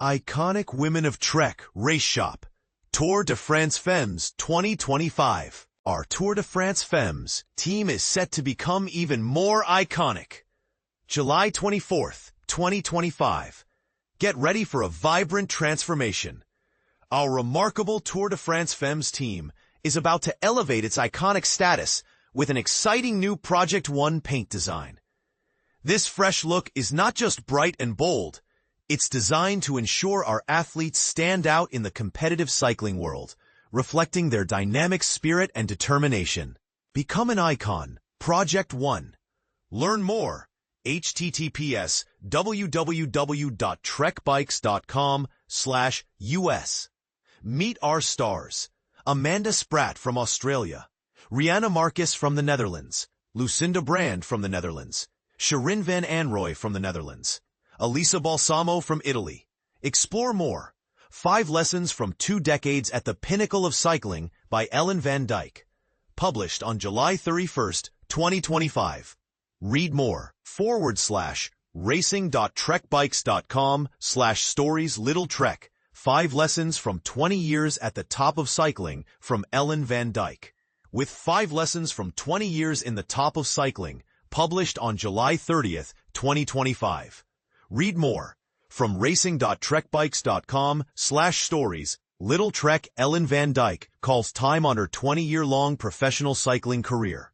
Iconic Women of Trek Race Shop. Tour de France Femmes 2025. Our Tour de France Femmes team is set to become even more iconic. July 24th, 2025. Get ready for a vibrant transformation. Our remarkable Tour de France Femmes team is about to elevate its iconic status with an exciting new Project One paint design. This fresh look is not just bright and bold, it's designed to ensure our athletes stand out in the competitive cycling world, reflecting their dynamic spirit and determination. Become an icon. Project One. Learn more. https://www.trekbikes.com/US. Meet our stars. Amanda Spratt from Australia. Riejanne Markus from the Netherlands. Lucinda from the Netherlands. Shirin van Anrooij from the Netherlands. Elisa Balsamo from Italy. Explore more. 5 Lessons from 2 Decades at the Pinnacle of Cycling by Ellen van Dijk. Published on July 31st, 2025. Read more. /racing.trekbikes.com/stories Lidl-Trek. 5 Lessons from 20 Years at the Top of Cycling from Ellen van Dijk. With 5 Lessons from 20 Years in the Top of Cycling, published on July 30th, 2025. Read more. From racing.trekbikes.com/stories, Lidl-Trek. Ellen van Dijk calls time on her 20-year-long professional cycling career.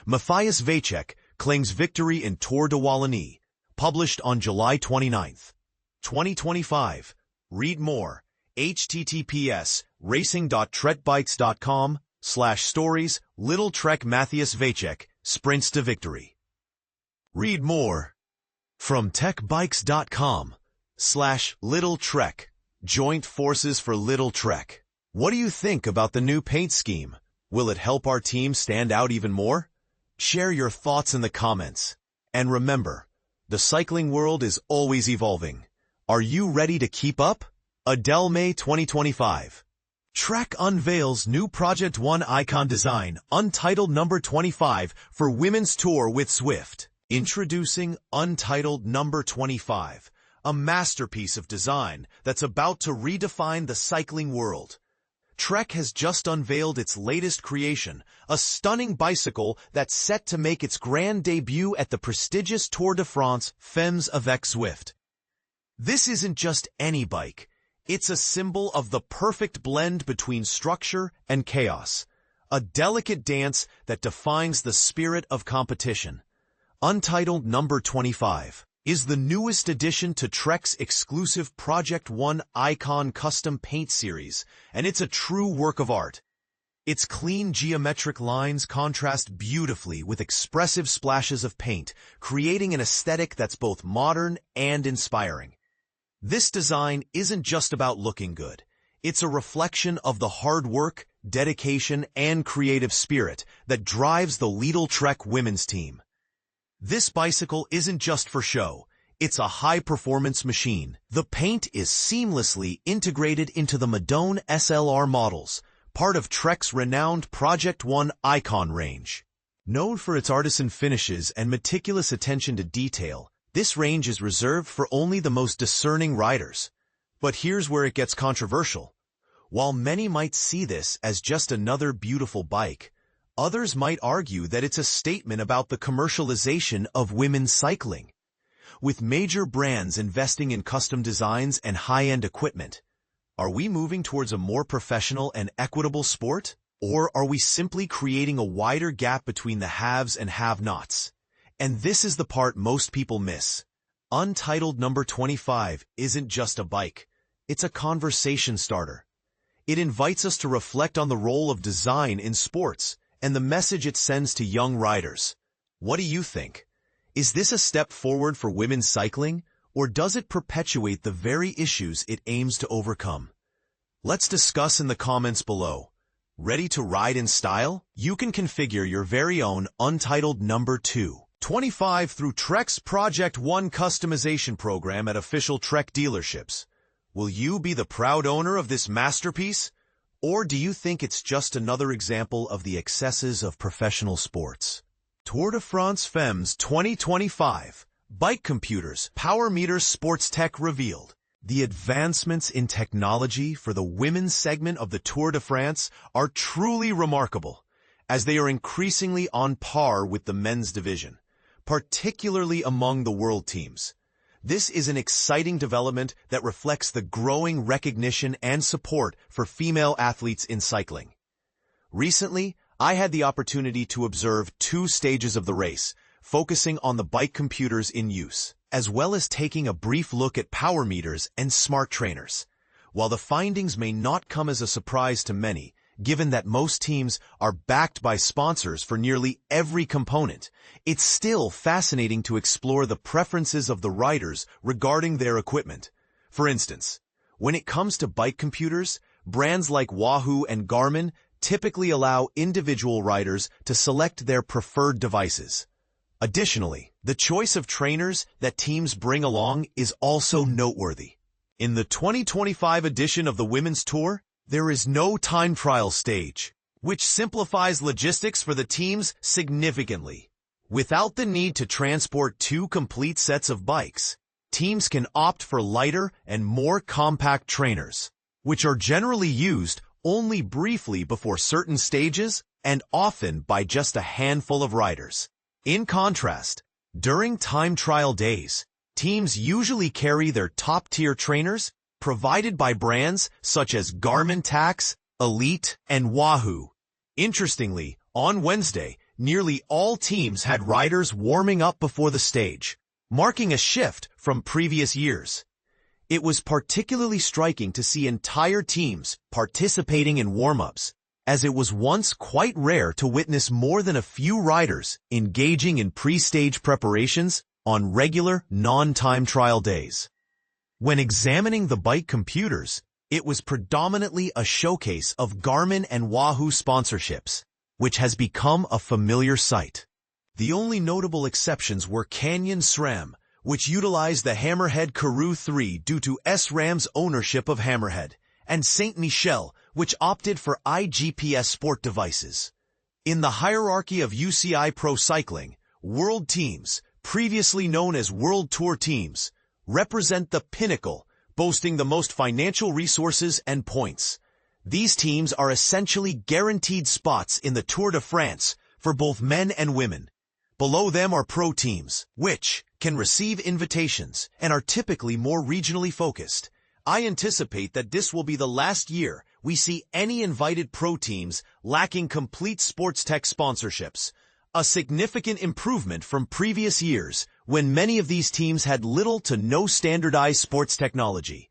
Mathias Vacek claims victory in Tour de Wallonie, published on July 29th, 2025. Read more. https://racing.trekbikes.com/stories, Lidl-Trek. Mathias Vacek sprints to victory. Read more. From techbikes.com/Lidl-Trek. Joint forces for Lidl-Trek. What do you think about the new paint scheme? Will it help our team stand out even more? Share your thoughts in the comments. And remember, the cycling world is always evolving. Are you ready to keep up? Adele May 2025. Trek unveils new Project One icon design, Untitled number 25 for Women's Tour with Zwift. Introducing Untitled number 25, a masterpiece of design that's about to redefine the cycling world. Trek has just unveiled its latest creation, a stunning bicycle that's set to make its grand debut at the prestigious Tour de France Femmes avec Zwift. This isn't just any bike. It's a symbol of the perfect blend between structure and chaos, a delicate dance that defines the spirit of competition. Untitled number 25 is the newest addition to Trek's exclusive Project One Icon custom paint series, and it's a true work of art. Its clean geometric lines contrast beautifully with expressive splashes of paint, creating an aesthetic that's both modern and inspiring. This design isn't just about looking good. It's a reflection of the hard work, dedication, and creative spirit that drives the Lidl-Trek women's team. This bicycle isn't just for show. It's a high-performance machine. The paint is seamlessly integrated into the Madone SLR models, part of Trek's renowned Project One Icon range. Known for its artisan finishes and meticulous attention to detail, this range is reserved for only the most discerning riders. But here's where it gets controversial. While many might see this as just another beautiful bike, others might argue that it's a statement about the commercialization of women's cycling. With major brands investing in custom designs and high-end equipment, are we moving towards a more professional and equitable sport? Or are we simply creating a wider gap between the haves and have-nots? And this is the part most people miss. Untitled number 25 isn't just a bike. It's a conversation starter. It invites us to reflect on the role of design in sports and the message it sends to young riders. What do you think? Is this a step forward for women's cycling, or does it perpetuate the very issues it aims to overcome? Let's discuss in the comments below. Ready to ride in style? You can configure your very own Untitled number 25 through Trek's Project One customization program at official Trek dealerships. Will you be the proud owner of this masterpiece? Or do you think it's just another example of the excesses of professional sports? Tour de France Femmes 2025. Bike computers, power meters, sports tech revealed. The advancements in technology for the women's segment of the Tour de France are truly remarkable, as they are increasingly on par with the men's division, particularly among the world teams. This is an exciting development that reflects the growing recognition and support for female athletes in cycling. Recently, I had the opportunity to observe 2 stages of the race, focusing on the bike computers in use, as well as taking a brief look at power meters and smart trainers. While the findings may not come as a surprise to many, given that most teams are backed by sponsors for nearly every component, it's still fascinating to explore the preferences of the riders regarding their equipment. For instance, when it comes to bike computers, brands like Wahoo and Garmin typically allow individual riders to select their preferred devices. Additionally, the choice of trainers that teams bring along is also noteworthy. In the 2025 edition of the Women's Tour, there is no time trial stage, which simplifies logistics for the teams significantly. Without the need to transport 2 complete sets of bikes, teams can opt for lighter and more compact trainers, which are generally used only briefly before certain stages and often by just a handful of riders. In contrast, during time trial days, teams usually carry their top-tier trainers provided by brands such as Garmin Tax, Elite, and Wahoo. Interestingly, on Wednesday, nearly all teams had riders warming up before the stage, marking a shift from previous years. It was particularly striking to see entire teams participating in warm-ups, as it was once quite rare to witness more than a few riders engaging in pre-stage preparations on regular, non-time trial days. When examining the bike computers, it was predominantly a showcase of Garmin and Wahoo sponsorships, which has become a familiar sight. The only notable exceptions were Canyon SRAM, which utilized the Hammerhead Karoo 3 due to SRAM's ownership of Hammerhead, and Saint Michel, which opted for iGPS sport devices. In the hierarchy of UCI Pro Cycling, world teams, previously known as World Tour teams, represent the pinnacle, boasting the most financial resources and points. These teams are essentially guaranteed spots in the Tour de France for both men and women. Below them are pro teams, which can receive invitations and are typically more regionally focused. I anticipate that this will be the last year we see any invited pro teams lacking complete sports tech sponsorships, a significant improvement from previous years when many of these teams had little to no standardized sports technology.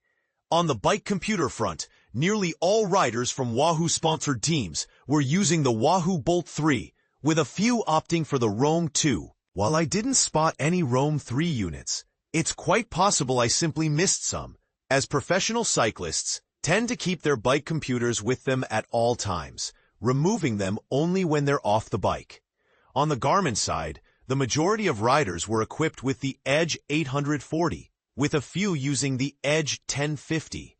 On the bike computer front, nearly all riders from Wahoo-sponsored teams were using the Wahoo Bolt 3, with a few opting for the Roam 2. While I didn't spot any Roam 3 units, it's quite possible I simply missed some, as professional cyclists tend to keep their bike computers with them at all times, removing them only when they're off the bike. On the Garmin side, the majority of riders were equipped with the Edge 840, with a few using the Edge 1050.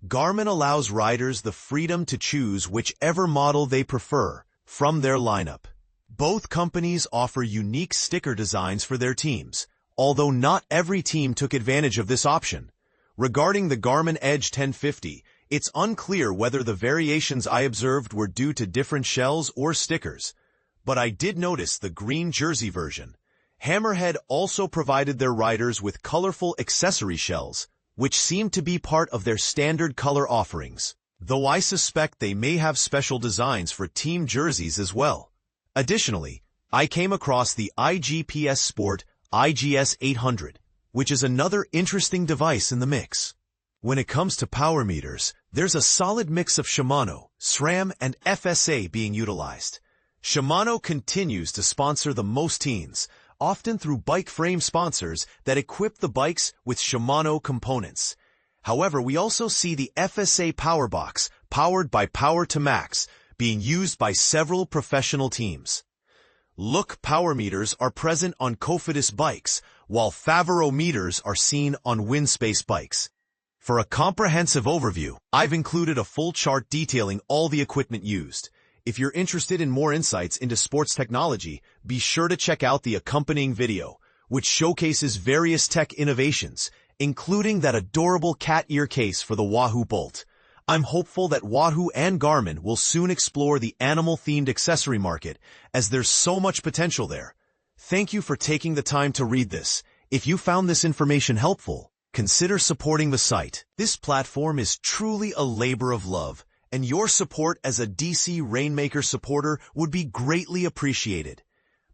Garmin allows riders the freedom to choose whichever model they prefer from their lineup. Both companies offer unique sticker designs for their teams, although not every team took advantage of this option. Regarding the Garmin Edge 1050, it's unclear whether the variations I observed were due to different shells or stickers, but I did notice the green jersey version. Hammerhead also provided their riders with colorful accessory shells, which seemed to be part of their standard color offerings, though I suspect they may have special designs for team jerseys as well. Additionally, I came across the iGPS Sport IGS 800, which is another interesting device in the mix. When it comes to power meters, there's a solid mix of Shimano, SRAM, and FSA being utilized. Shimano continues to sponsor the most teams, often through bike frame sponsors that equip the bikes with Shimano components. However, we also see the FSA Power Box, powered by Power to Max, being used by several professional teams. Look power meters are present on Cofidis bikes, while Favero meters are seen on Winspace bikes. For a comprehensive overview, I've included a full chart detailing all the equipment used. If you're interested in more insights into sports technology, be sure to check out the accompanying video, which showcases various tech innovations, including that adorable cat ear case for the Wahoo Bolt. I'm hopeful that Wahoo and Garmin will soon explore the animal-themed accessory market, as there's so much potential there. Thank you for taking the time to read this. If you found this information helpful, consider supporting the site. This platform is truly a labor of love, and your support as a DC Rainmaker supporter would be greatly appreciated.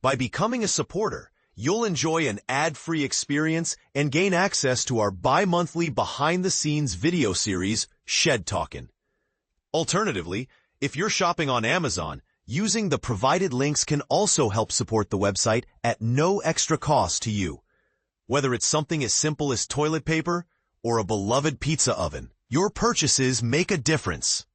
By becoming a supporter, you'll enjoy an ad-free experience and gain access to our bi-monthly behind-the-scenes video series, Shed Talkin'. Alternatively, if you're shopping on Amazon, using the provided links can also help support the website at no extra cost to you. Whether it's something as simple as toilet paper or a beloved pizza oven, your purchases make a difference.